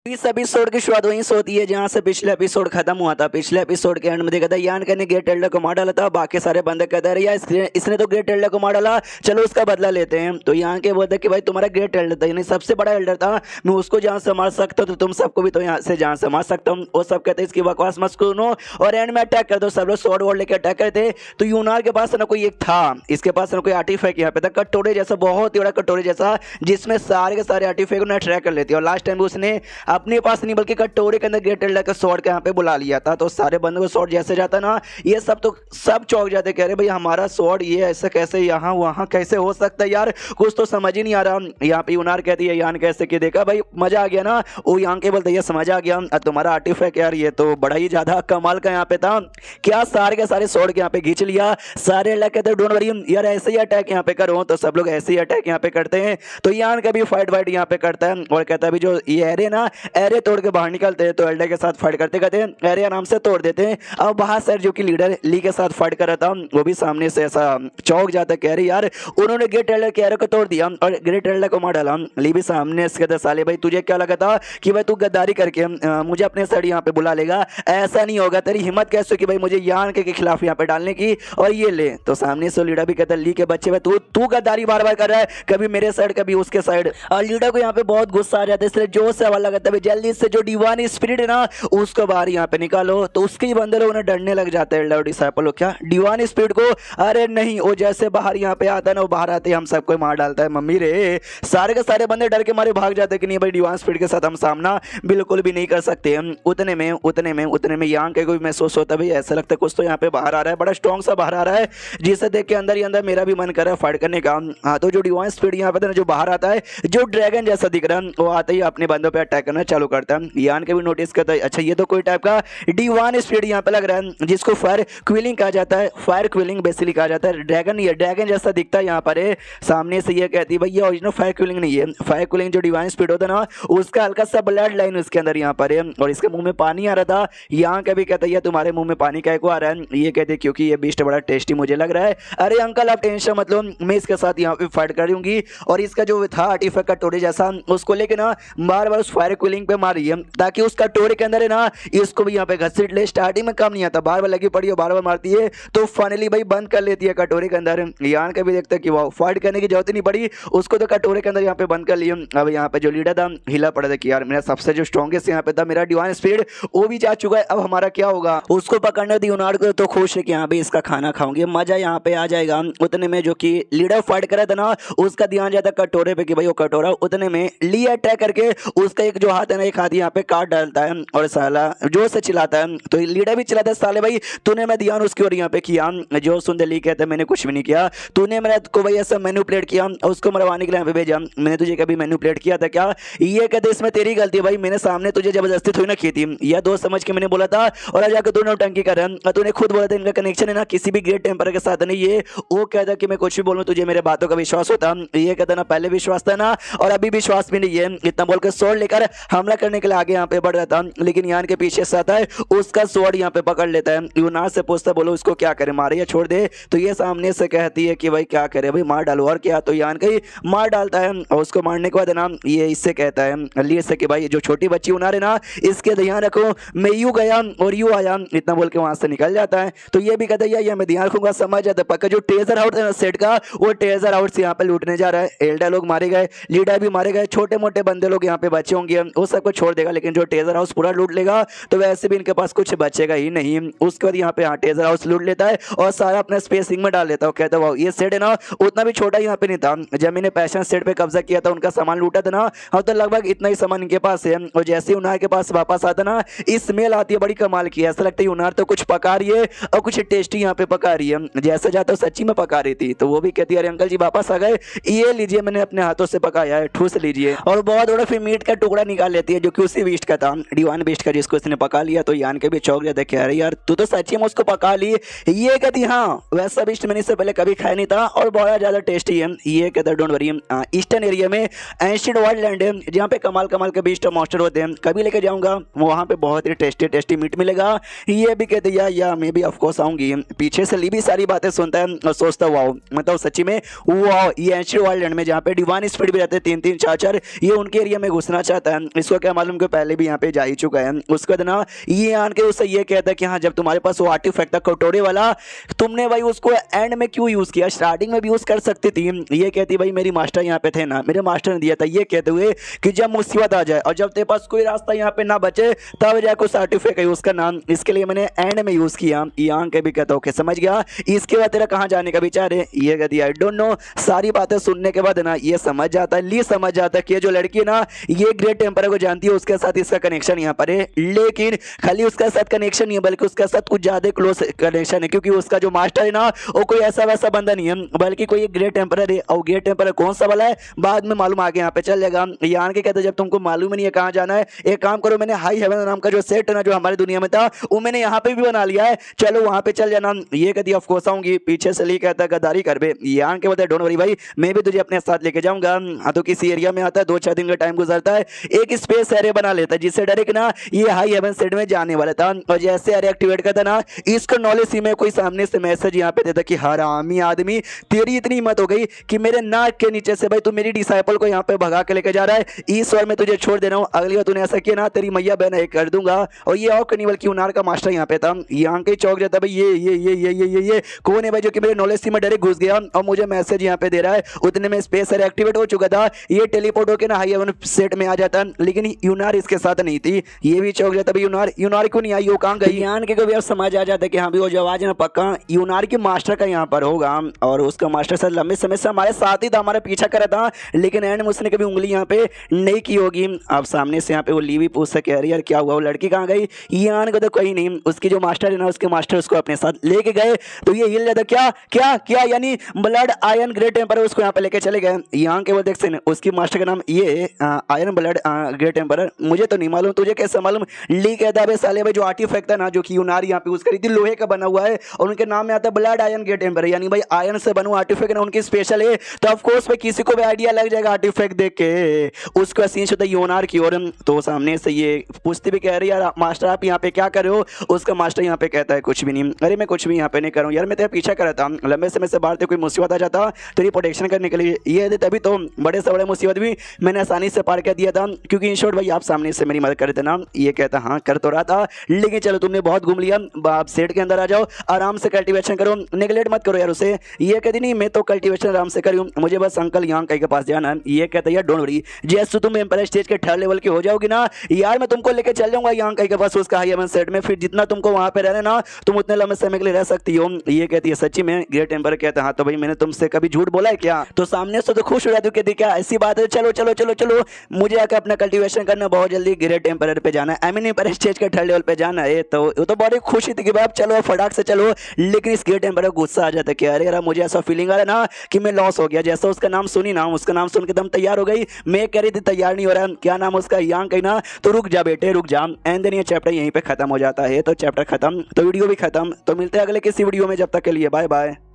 इस एपिसोड की शुरुआत वहीं से होती है जहां से पिछले एपिसोड खत्म हुआ था। पिछले एपिसोड के एंड में देखा था यान ने ग्रेट एल्डर को मार डाला था। बाकी सारे बंदे कहते हैं यार इसने तो ग्रेट एल्डर को मार डाला, चलो उसका बदला लेते हैं। तो यहाँ के बोलते कि भाई तुम्हारा ग्रेट एल्डर था, यानी सबसे बड़ा एल्डर था, मैं उसको जहाँ से मार सकता हूँ तो तुम सबको भी तो यहाँ से जहाँ से मार सकता हूँ। वो सब कहते हैं इसकी बकवास मत सुनो और एंड में अटैक कर दो। सब लोग स्वॉर्ड वॉर्ड लेकर अटैक करते। तो यूनार के पास ना कोई एक था, इसके पास ना कोई आर्टिफैक्ट यहाँ पे था, कटोरे जैसा, बहुत ही बड़ा कटोरे जैसा, जिसमें सारे के सारे आर्टिफैक्ट उन्हें अट्रैक्ट कर लेती है। और लास्ट टाइम उसने अपने पास नहीं बल्कि कटोरे के अंदर ग्रेट एल्डर का स्वॉर्ड के यहाँ पे बुला लिया था। तो सारे बंदों को स्वॉर्ड जैसे जाता ना, ये सब तो सब चौंक जाते, कह रहे भाई हमारा स्वॉर्ड ये ऐसे कैसे यहाँ वहाँ कैसे हो सकता है यार, कुछ तो समझ ही नहीं आ रहा। यहाँ पे यूनार कहती है यान कैसे कि देखा भाई मजा आ गया ना, वो यहाँ के बोलते ये समझ आ गया तुम्हारा आर्टिफैक्ट यार ये तो बड़ा ही ज्यादा कमाल का यहाँ पे था, क्या सारे के सारे स्वॉर्ड के यहाँ पे खींच लिया। सारे अल्लाह कहते डोंट वरी यार ऐसे ही अटैक यहाँ पे करो। तो सब लोग ऐसे ही अटैक यहाँ पे करते हैं। तो यान का भी फाइट वाइट यहाँ पे करता है और कहता है जो ये एरे ना, एरे तोड़ के बाहर निकलते हैं। तो एल्डर के साथ फाइट करते करते एरे आराम से तोड़ देते हैं। अब बाहर सर जो कि लीडर ली के साथ फाइट कर रहा था वो भी सामने से ऐसा चौंक जाता है, कह रहे यार उन्होंने ग्रेट एल्डर के एरे को तोड़ दिया और ग्रेट एल्डर को मार डाला। ली भी सामने से कहता साले भाई तुझे क्या लगा था कि भाई तू गद्दारी करके मुझे अपने साइड यहाँ पे बुला लेगा, ऐसा नहीं होगा, तेरी हिम्मत कैसे कि भाई मुझे यान के खिलाफ यहाँ पे डालने की, और ये ले। तो सामने से लीडर भी कहता ली के बच्चे तू तू गद्दारी बार बार कर रहा है, कभी मेरे साइड कभी उसके साइड। और लीडर को यहाँ पे बहुत गुस्सा आ जाता है, इसलिए जोर से आवाज लगाता है जल्दी से जो डिवाइन स्पिरिट है ना उसको बाहर यहाँ पे निकालो। तो उसके ही बंदे लोग उन्हें डरने लग जाते हैं एल्डर डिसाइपल लोग, क्या डिवाइन स्पिरिट को, अरे नहीं वो जैसे बाहर यहाँ पे आता है ना, वो बाहर आते हम सबको मार डालता है। मम्मी रे, सारे के सारे बंदे डर के मारे भाग जाते कि नहीं भाई डिवाइन स्पिरिट के साथ हम सामना बिल्कुल भी नहीं कर सकते। उतने में यहाँ के कोई महसूस होता है भाई ऐसा लगता है कुछ तो यहाँ पे बाहर आ रहा है, बड़ा स्ट्रॉन्ग सा बाहर आ रहा है, जिसे देख के अंदर ही अंदर मेरा भी मन कर रहा है फाइट करने का। हाँ, तो जो डिवाइन स्पिरिट यहाँ पे जो बाहर आता है, जो ड्रैगन जैसा दिख रहा है, वो आते ही अपने बंदों पे अटैक करना चालू करता है। यान के भी नोटिस करता है अच्छा ये तो कोई टाइप का डिवाइन स्पिरिट यहाँ पे लग रहा है, जिसको फायर क्विलिंग कहा जाता है। फायर क्विलिंग बेसिकली कहा जाता है। ड्रैगन ये ड्रैगन जैसा दिखता है यहाँ पर है। सामने से ये कहती है भाई ये ओरिजिनल फायर क्विलिंग नहीं है, फायर क्विलिंग जो डिवाइन स्पिरिट होता है ना उसका हल्का सा ब्लड लाइन उसके अंदर यहाँ पर है, और इसके मुंह में पानी आ रहा था। यहाँ का भी कहता है तुम्हारे मुंह में पानी क्या को आ रहा है, ये कहते क्योंकि ये बीस्ट बड़ा टेस्टी मुझे लग रहा है। अरे अंकल आप टेंशन मत लो, मैं इसके साथ यहाँ पे फाइट कर दूंगी। और इसका जो था आर्टिफैक्ट कटोरे जैसा उसको लेके ना बार बार उस फायर क्विलिंग पे मार रही है, ताकि उस कटोरे के अंदर है ना इसको भी यहाँ पे घसीट ले। स्टार्टिंग में काम नहीं आता, बार बार लगी पड़ी है, बार बार मारती है, तो फाइनली भाई बंद कर लेती है कटोरे के अंदर। यान का भी देखता है कि वाह फाइट करने की जरूरत ही नहीं पड़ी उसको, तो कटोरे के अंदर यहाँ पे बंद कर लिया। अब यहाँ पे जो लीडर था हिला पड़ा था कि यार मेरा सबसे जो स्ट्रॉन्गेस्ट यहाँ पे था मेरा डिवाइन स्पिरिट वो भी जा चुका है, अब हमारा क्या होगा। उसको पकड़ने दी यूनार को तो खुश है कि यहाँ पे इसका खाना खाऊंगे, मजा यहाँ पे आ जाएगा। उतने में जो कि लीडर फाइट कर रहा था ना उसका ध्यान जाता कटोरे पे कि भाई वो कटोरा, उतने में ली अटैक करके उसका एक जो हाथ है ना एक हाथ यहाँ पे काट डालता है और साला जोर से चिल्लाता है। तो लीडर भी चिल्लाता है साले भाई तूने मैं ध्यान उसकी ओर यहाँ पे किया, जो सुंदर ली कहते मैंने कुछ भी नहीं किया, तूने मेरा को भाई ऐसा मैनिपुलेट किया उसको मरवाने के लिए यहाँ पे भेजा, मैंने तुझे कभी मैनिपुलेट किया था क्या। ये कहते इसमें तेरी गलती है भाई, मैंने सामने तुझे जबरदस्ती थोड़ी ना की थी, यह दोस्त समझ के मैंने बोला था और आज जाकर तूने टंकी कर रहा है। तूने खुद बोला था इनका कनेक्शन है ना किसी भी ग्रेट टेम्पर के साथ नहीं है। वो कहता कि मैं कुछ भी बोलूं तुझे मेरे बातों का विश्वास होता, ये कहता ना पहले विश्वास था ना और अभी विश्वास भी नहीं है। इतना बोलकर स्वॉर्ड लेकर हमला करने के लिए आगे यहाँ पे बढ़ रहा था, लेकिन यान के पीछे से आता है उसका स्वॉर्ड यहाँ पे पकड़ लेता है। यूनार से पूछता बोलो उसको क्या करे, मारे या छोड़ दे। तो ये सामने से कहती है कि भाई क्या करे भाई मार डालो, और क्या। तो यान कहीं मार डालता है और उसको मारने के बाद ना ये इससे कहता है अली से कि भाई जो छोटी बच्ची यूनार है ना इसके ध्यान रखो, मैं यूं गया और यूं आया, इतना बोल के वहां से निकल जाता है। तो ये भी कहता है यार मैं ध्यान रखूंगा, समझ जाता है पक्का। जो टेजर आउट है ना सेट का वो टेजर आउट से यहाँ पे लूटने जा रहा है। एल्डर लोग मारे गए, लीडर भी मारे गए, छोटे मोटे बंदे लोग यहाँ पे बचे होंगे वो सबको छोड़ देगा, लेकिन जो टेजर हाउस पूरा लूट लेगा तो वैसे भी इनके पास कुछ बचेगा ही नहीं। उसके बाद यहाँ पे टेजर हाउस लूट लेता है और सारा अपने स्पेसिंग में डाल लेता है। कहता है ये सेट है ना उतना भी छोटा यहाँ पे नहीं था, जब मैंने पैशन सेट पे कब्जा किया था उनका सामान लूटा था ना, हाँ तो लगभग इतना ही सामान इनके पास है। और जैसे यूनार के पास वापस आता ना स्मेल आती है बड़ी कमाल की, ऐसा लगता है यूनार तो कुछ पका रही है और कुछ टेस्टी यहाँ पे पका रही है, जैसे जाता सच्ची में पका रही थी। तो वो भी कहती है अरे अंकल जी वापस आ गए, ये लीजिए मैंने अपने हाथों से पकाया है, ठूस लीजिए। और बहुत बड़ा फिर मीट का टुकड़ा निकाल लेती है जो कि उसी बीस्ट का था, डिवाइन बीस्ट का, जिसको इसने पका लिया। तो यान के भी चौक जाते कह रहे यार तू तो सच्ची में उसको पका ली। ये कहती हाँ वैसा बीस्ट मैंने इससे पहले कभी खाया नहीं था और बड़ा ज्यादा टेस्टी है। ये कहता डोंट वरी, ईस्टर्न एरिया में एंशिएंट वाइल्डलैंड है जहाँ पे कमाल कमाल के बीस्ट और मॉन्स्टर होते हैं, कभी लेके जाऊंगा वहाँ पे बहुत ही टेस्टी मीट मिलेगा। ये भी कहते या मैं भी ऑफकोर्स आऊंगी। पीछे से ली भी सारी बातें सुनता है और सोचता वाओ मतलब सच्ची में वाओ ये एंशिएंट वाइल्डलैंड में जहाँ पे डिवाइन स्पिरिट भी रहते हैं 3-3 4-4, ये उनके एरिया में घुसना चाहता है। इसको क्या मालूम कि पहले भी यहाँ पे जा ही चुका है। उसके बाद ना ये आन के उससे ये कहता है कि हाँ जब तुम्हारे पास वो आर्टिफैक्ट था कटोरे वाला, तुमने भाई उसको एंड में क्यों यूज किया, स्टार्टिंग में भी यूज कर सकती थी। ये कहती भाई मेरी मास्टर यहाँ पे थे ना, मेरे मास्टर ने दिया था, ये कहते हुए कि जब मुसीबत आ जाए और जब तेरे पास कोई रास्ता यहाँ पे ना बचे तब जाकर उस आर्टिफैक्ट है उसका नाम, इसके लिए मैंने एंड में यूज किया। यहाँ के भी कहता ओके समझ गया। इसके बाद तेरा कहाँ जाने का विचार है, ये कह दिया आई डोंट नो। सारी बातें सुनने के बाद ना ये समझ जाता है, ली समझ जाता है कि जो लड़की है ना ये ग्रेट टेम्पर को जानती है, उसके साथ इसका कनेक्शन यहाँ पर है। लेकिन खाली उसके साथ कनेक्शन नहीं है बल्कि उसके साथ कुछ ज्यादा क्लोज कनेक्शन है, क्योंकि उसका जो मास्टर है ना वो कोई ऐसा वैसा बंदा नहीं है बल्कि कोई एक ग्रेट टेम्पर है। और ग्रेट टेम्पर कौन सा वाला है बाद में मालूम, आगे यहाँ पे चल जाएगा। यहाँ के कहते जब तुमको मालूम नहीं है कहाँ जाना है, एक काम करो मैंने हाई हेवन नाम का जो सेट है ना जो हमारी दुनिया में था वो मैंने यहाँ पे भी बना लिया है, चलो वहां पे चल जाना। ये कहती ऑफ कोर्स आऊंगी। पीछे से ली कहता गद्दारी कर बे। यहाँ के बताए डोंट वरी भाई मैं भी तुझे अपने साथ लेके जाऊंगा। हाँ तो किसी एरिया में आता है 2-4 दिन का टाइम गुजरता है, एक स्पेस एरिया बना लेता है जिससे डायरेक्ट ना ये हाई हेवन सेट में जाने वाला था। और जैसे एरिया एक्टिवेट करता ना इसको नॉलेज सी में कोई सामने से मैसेज यहाँ पे देता कि हरामी आदमी तेरी इतनी हिम्मत हो गई कि मेरे नाक के नीचे से भाई तू मेरी डिसाइपल को यहाँ पे भगा के लेके जा रहा है, इस बार मैं तुझे छोड़ दे रहा हूँ, अगली बार तूने ऐसा किया ना तेरी मैया बहन एक कर दूंगा। और ये और कनीवल की उनार का मास्टर यहाँ पे था। यहाँ के चौक जाता भाई ये कौन है भाई जो कि मेरे नॉलेज सी में डायरेक्ट घुस गया और मुझे मैसेज यहाँ पे दे रहा है। उतने में स्पेस एरिया एक्टिवेट हो चुका था, ये टेलीपोर्ट होकर ना हाई हेवन सेट में आ जाता, लेकिन यूनार इसके साथ नहीं थी। ये भी चौक जाता भाई यूनार क्यों नहीं आई, वो कहाँ गई। यान के भी अब समझ आ जाता है कि हाँ भी वो जो आवाज है ना पक्का यूनार की मास्टर का यहाँ पर होगा। और उसका मास्टर सर लंबे समय से हमारे साथ ही था, हमारा पीछा कर रहा था, लेकिन एंड में उसने कभी उंगली यहाँ पे नहीं की होगी। अब सामने से यहाँ पे वो लीवी पूछ सके अरे यार क्या हुआ, वो लड़की कहाँ गई। यान को तो कोई नहीं, उसकी जो मास्टर है ना उसके मास्टर उसको अपने साथ लेके गए। तो ये हिल जाता क्या क्या क्या यानी ब्लड आयरन ग्रेट टेम्पर उसको यहाँ पे लेके चले गए। यहाँ के वो देख सकते उसकी मास्टर का नाम ये आयरन ब्लड ग्रेट टेम्पर, मुझे तो नहीं मालूम, तुझे कैसे मालूम। ली कहता है साले भाई जो आर्टिफैक्ट है ना जो कि यूनार यहाँ पे यूज करी थी लोहे का बना हुआ है और उनके नाम में आता है ब्लड आयरन ग्रेट टेम्पर, यानी भाई आयरन से बना आर्टिफैक्ट ना उनकी स्पेशल है। तो ऑफ कोर्स भाई किसी को भी आइडिया लग जाएगा आर्टिफैक्ट देख के उसका सीन होता है यूनार की ओर। तो सामने से ये पूछती भी कह रही यार मास्टर आप यहाँ पे क्या कर रहे हो। उसका मास्टर यहाँ पे कहता है कुछ भी नहीं, अरे मैं कुछ भी यहाँ पे नहीं कर रहा हूँ यार, मैं तेरा पीछा कर रहा था, लंबे समय से बाहर कोई मुसीबत आ जाता तेरी प्रोटेक्शन करने के लिए, ये तभी तो बड़े से बड़े मुसीबत भी मैंने आसानी से पार कर दिया था, क्योंकि इन शॉर्ट भाई आप सामने से मेरी मदद कर रहे थे ना। ये कहता हाँ कर तो रहा था, लेकिन चलो तुमने बहुत घूम लिया, आप सेट के अंदर आ जाओ, आराम से कल्टीवेशन करो, नेगलेक्ट मत करो यार उसे। ये कहती नहीं मैं तो कल्टीवेशन आराम से करूँ, मुझे बस अंकल यहाँ कहीं के पास जाना है। ये कहता है यार डोंट वरी, जैसे तुम एम्पायर स्टेज के 3rd लेवल के हो जाओगी ना यार मैं तुमको लेके चल जाऊंगा यहाँ कहीं के पास उसका हाई हेवन सेट में, फिर जितना तुमको वहां पे रहना ना तुम उतने लंबे समय के लिए रह सकती हो। ये कहती है सच्ची में। ग्रेट टेम्पर कहता है हाँ तो भाई मैंने तुमसे कभी झूठ बोला है क्या। तो सामने से तो खुश हो जाती हूँ, कहती क्या ऐसी बात है, चलो चलो चलो चलो मुझे आकर अपना कल्टीवेशन करना बहुत जल्दी, ग्रेट टेम्पर पे जाना है, आई मीन एम्पायर स्टेज के 3rd लेवल पे जाना है। तो वो तो बड़ी खुशी थी कि बाप चलो फटाक से चलो, लेकिन इस ग्रेट टेम्पर को गुस्सा आ जाता है कि अरे यार मुझे ऐसा फीलिंग आ रहा है ना कि मैं लॉस हो गया। जैसा उसका नाम सुनी ना उसका नाम सुन के दम तैयार हो गई, मैं कह रही थी तैयार नहीं हो रहा, क्या नाम उसका यहाँ कहीं ना, तो रुक जा बेटे रुक जा। एंड देन ये चैप्टर यहीं पे खत्म हो जाता है। तो चैप्टर खत्म तो वीडियो भी खत्म। तो मिलते हैं अगले किसी वीडियो में, जब तक के लिए बाय बाय।